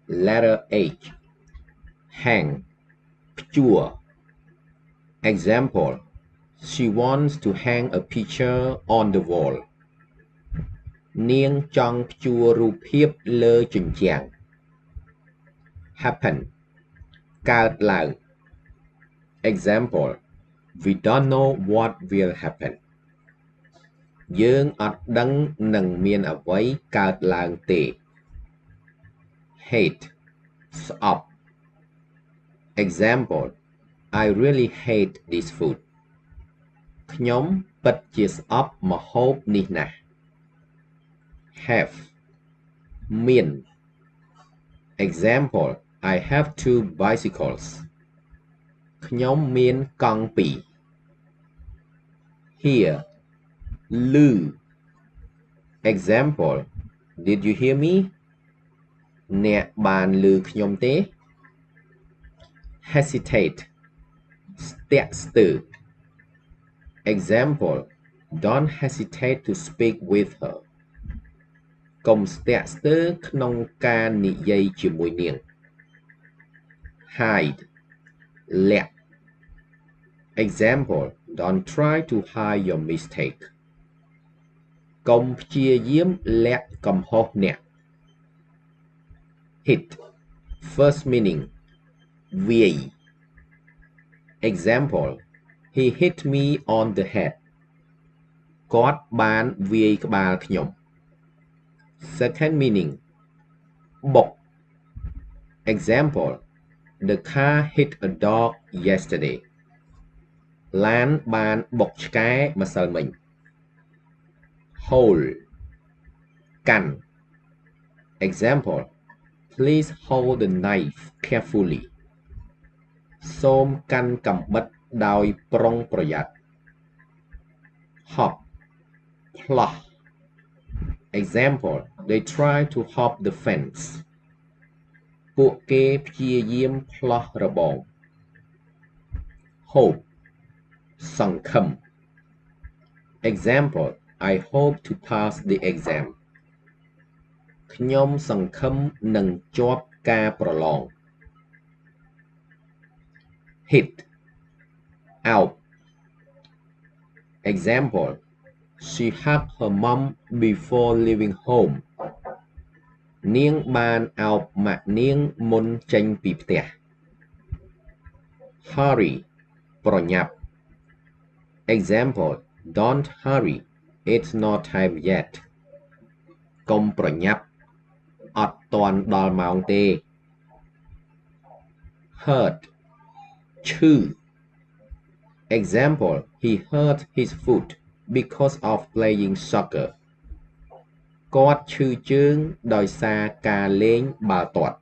Letter H. Hang. Pure. Example. She wants to hang a picture on the wall. នាងចង់ព្យួររូបភាពលើជញ្ជាំង Happen. កើតឡើង Example. We don't know what will happen. យើងអត់ដឹងនឹងមានអ្វីកើតឡើងទេ Hate. ស្អប់ Example. I really hate this food. ខ្ញុំពិតជាស្អប់ម្ហូបនេះណាស់ Have. មាន Example. I have 2 bicycles. ខ្ញុំមានកង់ពីរ Hear. ឮ Example. Did you hear me? អ្នកបានឮខ្ញុំទេ Hesitate. ស្ទាក់ស្ទើរ Example. Don't hesitate to speak with her. កុំស្ទាក់ស្ទើរក្នុងការនិយាយជាមួយនាង Hide. លាក់ Example. Don't try to hide your mistake. កុំព្យាយាមលាក់កំហុសអ្នក Hit. First meaning. វាយ Example. He hit me on the head. គាត់បានវាយក្បាលខ្ញុំ Second meaning. បុក Example. The car hit a dog yesterday. ឡានបានបុកឆ្កែម្សិលមិញ Hold. កាន់ Example. Please hold the knife carefully. សូមកាន់កាំបិតដោយប្រុងប្រយ័ត្ន Hop. ផ្លោះ Example. They try to hop the fence. ពួកគេព្យាយាមផ្លោះរបង Hope. សង្ឃឹម Example. I hope to pass the exam. ខ្ញុំសង្ឃឹមនឹងជាប់ការប្រឡង Hit. Out. Example. She hugged her mom before leaving home. នាងបានអោបម៉ាក់នាងមុនចេញពីផ្ទះ Hurry. ប្រញាប់ Example. Don't hurry. It's not time yet. កុំប្រញាប់អត់ទាន់ដល់ម៉ោងទេ Hurt. ឈឺ Example. He hurt his foot because of playing soccer. គាត់ឈឺជើងដោយសារការលេងបាល់ទាត់